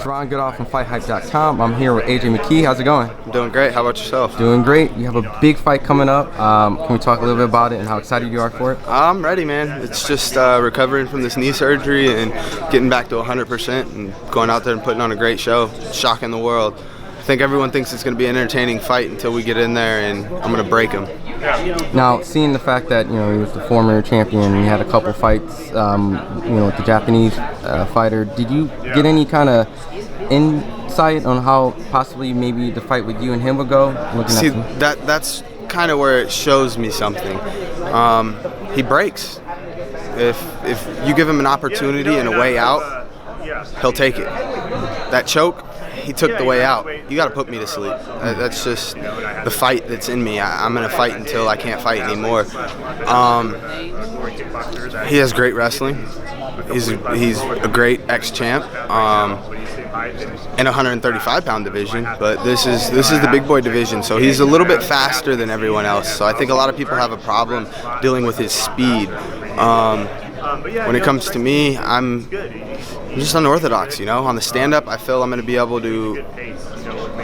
Ron Goodoff from FightHype.com. I'm here with AJ Mckee. How's it going? I'm doing great. How about yourself? Doing great. You have a big fight coming up. Can we talk a little bit about it and how excited you are for it? I'm ready, man. It's just recovering from this knee surgery and getting back to 100% and going out there and putting on a great show, shocking the world. I think everyone thinks it's going to be an entertaining fight until we get in there, and I'm going to break him. Now, seeing the fact that he was the former champion and he had a couple fights, with the Japanese fighter, did you get any kind of insight on how possibly maybe the fight with you and him would go? See, that's kind of where it shows me something. He breaks. If you give him an opportunity and a way out, he'll take it. That choke, he took the way out. You got to put me to sleep. That's just the fight that's in me. I'm going to fight until I can't fight anymore. He has great wrestling. He's a great ex-champ in a 135-pound division, but this is the big boy division, so he's a little bit faster than everyone else. So I think a lot of people have a problem dealing with his speed. When it comes to me, I'm just unorthodox, On the stand-up, I feel I'm going to be able to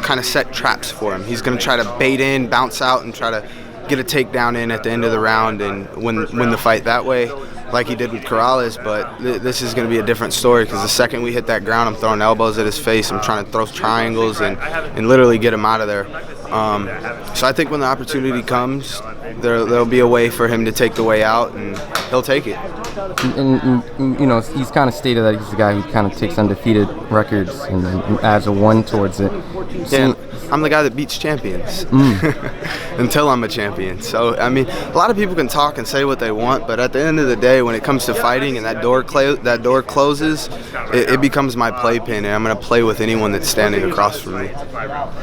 kind of set traps for him. He's going to try to bait in, bounce out, and try to get a takedown in at the end of the round and win the fight that way, like he did with Corrales. But this is going to be a different story because the second we hit that ground, I'm throwing elbows at his face. I'm trying to throw triangles and literally get him out of there. So I think when the opportunity comes, there'll be a way for him to take the way out, and he'll take it. And he's kind of stated that he's the guy who kind of takes undefeated records and adds a 1 towards it. Yeah, I'm the guy that beats champions until I'm a champion. So, I mean, a lot of people can talk and say what they want, but at the end of the day, when it comes to fighting and that door closes, it becomes my playpen, and I'm going to play with anyone that's standing across from me.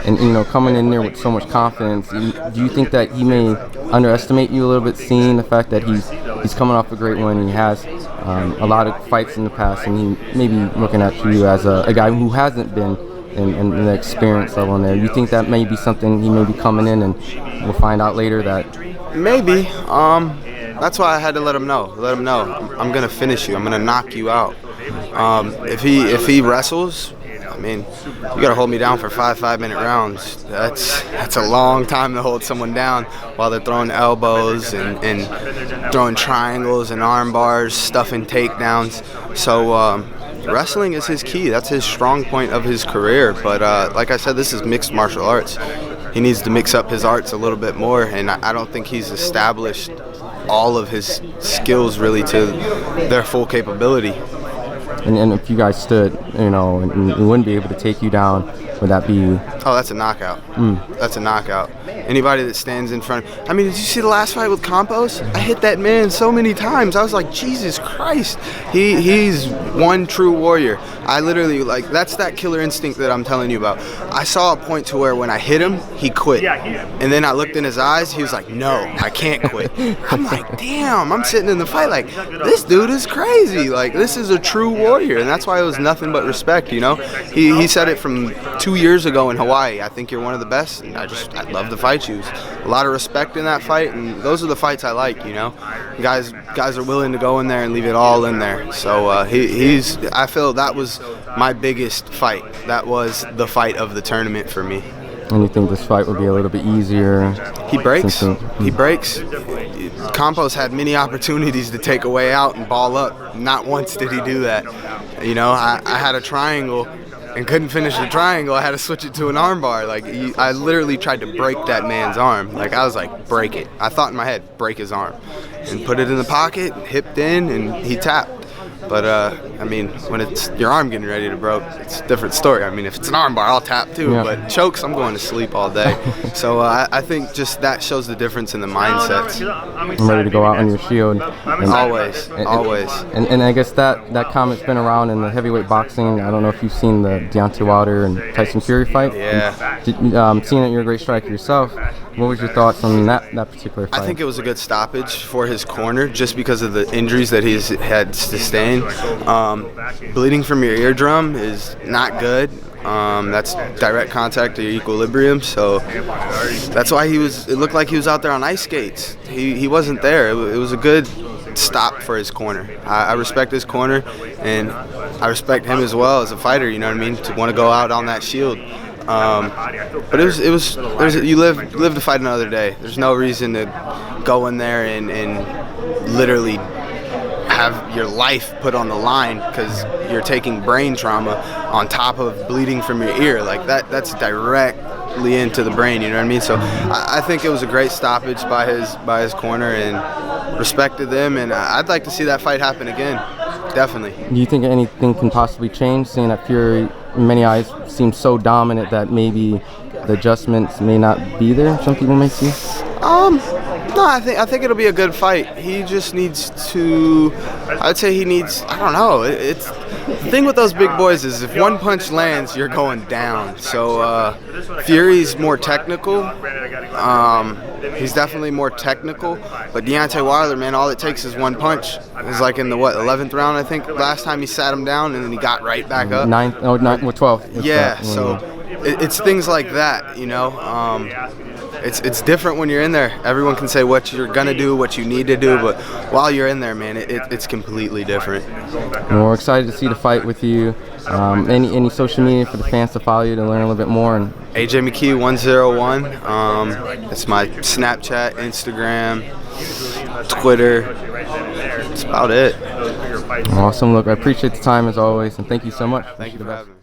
And, coming in there with so much confidence, do you think that he may underestimate you a little bit, seeing the fact that he's coming off a great win and he has a lot of fights in the past, and he may be looking at you as a guy who hasn't been in the experience level in there? You think that may be something he may be coming in, and we'll find out later that maybe. That's why I had to let him know. I'm gonna finish you. I'm gonna knock you out. If he wrestles, I mean, you gotta hold me down for 5-minute rounds. That's a long time to hold someone down while they're throwing elbows and throwing triangles and arm bars, stuffing takedowns. So wrestling is his key. That's his strong point of his career. But like I said, this is mixed martial arts. He needs to mix up his arts a little bit more, and I don't think he's established all of his skills really to their full capability. And if you guys stood, and we wouldn't be able to take you down, would that be? Oh, that's a knockout. That's a knockout. Anybody that stands in front. I mean, did you see the last fight with Campos? I hit that man so many times. I was like, Jesus Christ. He's one true warrior. I literally, that's that killer instinct that I'm telling you about. I saw a point to where when I hit him, he quit. And then I looked in his eyes. He was like, no, I can't quit. I'm like, damn. I'm sitting in the fight like, this dude is crazy. Like, this is a true warrior. And that's why it was nothing but respect, He said it from 2 years ago in Hawaii. I think you're one of the best, and I'd love to fight you. A lot of respect in that fight, and those are the fights I like, Guys are willing to go in there and leave it all in there. So I feel that was my biggest fight. That was the fight of the tournament for me. And you think this fight would be a little bit easier? He breaks. He breaks. Campos had many opportunities to take a way out and ball up. Not once did he do that. I had a triangle and couldn't finish the triangle. I had to switch it to an armbar. I literally tried to break that man's arm. I was like, break it. I thought in my head, break his arm. And put it in the pocket, hipped in, and he tapped. But, I mean, when it's your arm getting ready to break, it's a different story. I mean, if it's an arm bar, I'll tap too. Yeah. But chokes, I'm going to sleep all day. So I think just that shows the difference in the mindsets. I'm ready to go out on your shield. Always. And I guess that comment's been around in the heavyweight boxing. I don't know if you've seen the Deontay Wilder and Tyson Fury fight. Yeah. Seeing that you're a great striker yourself, what was your thoughts on that particular fight? I think it was a good stoppage for his corner just because of the injuries that he's had sustained. Bleeding from your eardrum is not good. That's direct contact to your equilibrium, so that's why it looked like he was out there on ice skates. He wasn't there. It was a good stop for his corner. I respect his corner, and I respect him as well as a fighter. You know what I mean? To want to go out on that shield. But it was you live to fight another day. There's no reason to go in there and literally have your life put on the line because you're taking brain trauma on top of bleeding from your ear. Like that's directly into the brain, you know what I mean? So I think it was a great stoppage by his corner, and respected them, and I'd like to see that fight happen again. Definitely. Do you think anything can possibly change, seeing that Fury, in many eyes, seems so dominant that maybe the adjustments may not be there, some people may see? No, I think it'll be a good fight. He just needs to, I'd say he needs, I don't know, it's the thing with those big boys is if one punch lands, you're going down. So Fury's more technical. He's definitely more technical, but Deontay Wilder, man, all it takes is one punch. It was like in the 11th round, I think, last time he sat him down, and then he got right back up. 12. Yeah, so it's things like that, you know. It's different when you're in there. Everyone can say what you're gonna do, what you need to do, but while you're in there, man, it's completely different. Well, we're excited to see the fight with you. Any social media for the fans to follow you to learn a little bit more? And AJ Mckee 101. It's my Snapchat, Instagram, Twitter. That's about it. Awesome. Look, I appreciate the time as always, and thank you so much. Thank you for having me.